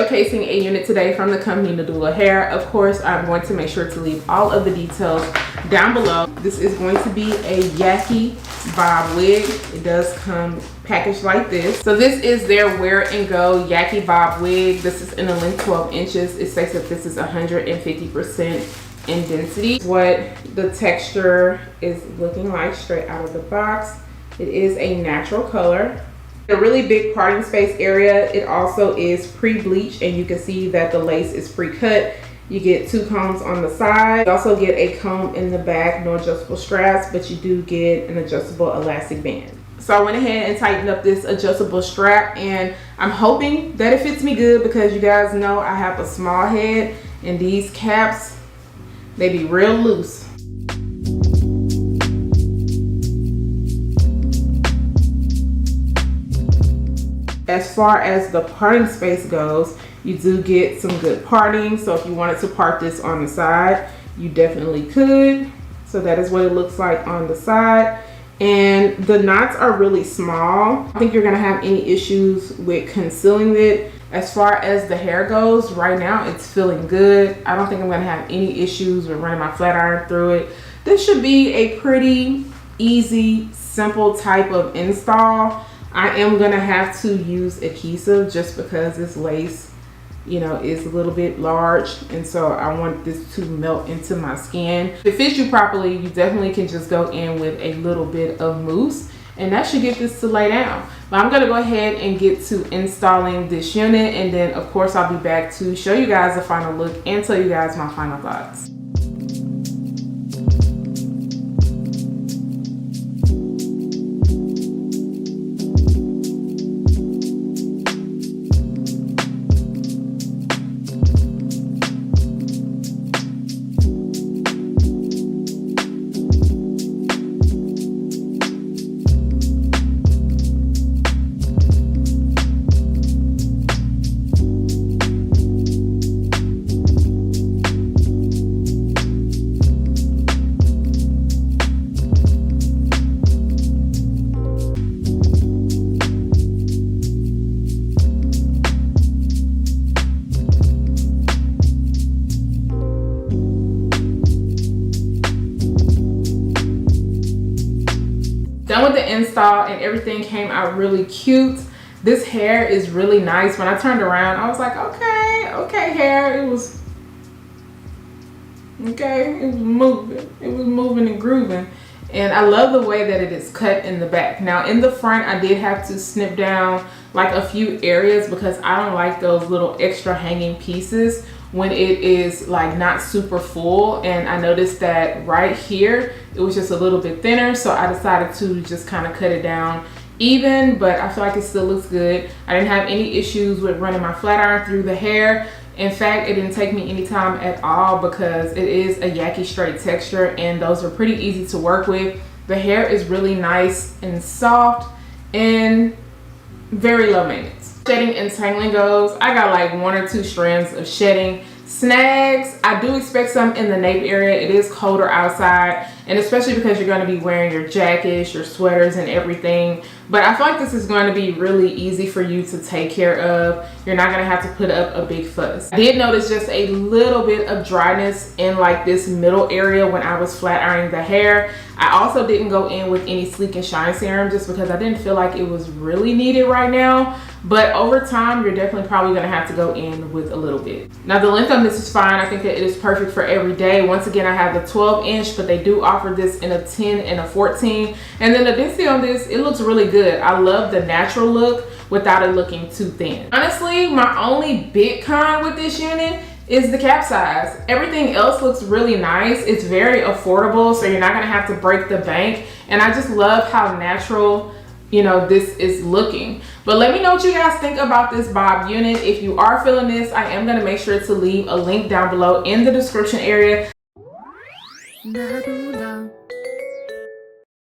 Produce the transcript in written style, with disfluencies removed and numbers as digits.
showcasing a unit today from the company Nadula Hair. Of course, I'm going to make sure to leave all of the details down below. This is going to be a Yaki bob wig. It does come packaged like this. So this is their wear and go Yaki bob wig. This is in a length 12 inches. It says that this is 150% in density. What the texture is looking like straight out of the box. It is a natural color. A really big parting space area. It also is pre-bleached, and you can see that the lace is pre-cut. You get 2 combs on the side. You also get a comb in the back, no adjustable straps, but you do get an adjustable elastic band. So I went ahead and tightened up this adjustable strap, and I'm hoping that it fits me good because you guys know I have a small head, and these caps, they be real loose. As far as the parting space goes, you do get some good parting. So if you wanted to part this on the side, you definitely could. So that is what it looks like on the side. And the knots are really small. I don't think you're gonna have any issues with concealing it. As far as the hair goes, right now it's feeling good. I don't think I'm gonna have any issues with running my flat iron through it. This should be a pretty easy, simple type of install. I am gonna have to use adhesive just because this lace, you know, is a little bit large, and so I want this to melt into my skin. If it fits you properly, you definitely can just go in with a little bit of mousse, and that should get this to lay down. But I'm gonna go ahead and get to installing this unit, and then of course I'll be back to show you guys the final look and tell you guys my final thoughts. Done with the install, and everything came out really cute. This hair is really nice. When I turned around, I was like, okay hair. It was okay. It was moving. It was moving and grooving. And I love the way that it is cut in the back. Now in the front, I did have to snip down like a few areas because I don't like those little extra hanging pieces when it is like not super full. And I noticed that right here it was just a little bit thinner, so I decided to just kind of cut it down even, but I feel like it still looks good. I didn't have any issues with running my flat iron through the hair. In fact, it didn't take me any time at all because it is a Yaki straight texture, and those are pretty easy to work with. The hair is really nice and soft and very low maintenance. Shedding and tangling goes, I got like 1 or 2 strands of shedding. Snags, I do expect some in the nape area. It is colder outside, and especially because you're going to be wearing your jackets, your sweaters, and everything. But I feel like this is going to be really easy for you to take care of. You're not going to have to put up a big fuss. I did notice just a little bit of dryness in like this middle area when I was flat ironing the hair. I also didn't go in with any sleek and shine serum just because I didn't feel like it was really needed right now. But over time, you're definitely probably going to have to go in with a little bit. Now the length on this is fine. I think that it is perfect for every day. Once again, I have the 12 inch, but they do offer this in a 10 and a 14. And then the density on this, it looks really good. I love the natural look without it looking too thin. Honestly, my only big con with this unit is the cap size. Everything else looks really nice. It's very affordable, so you're not gonna have to break the bank. And I just love how natural, you know, this is looking. But let me know what you guys think about this bob unit. If you are feeling this, I am gonna make sure to leave a link down below in the description area. Nadula.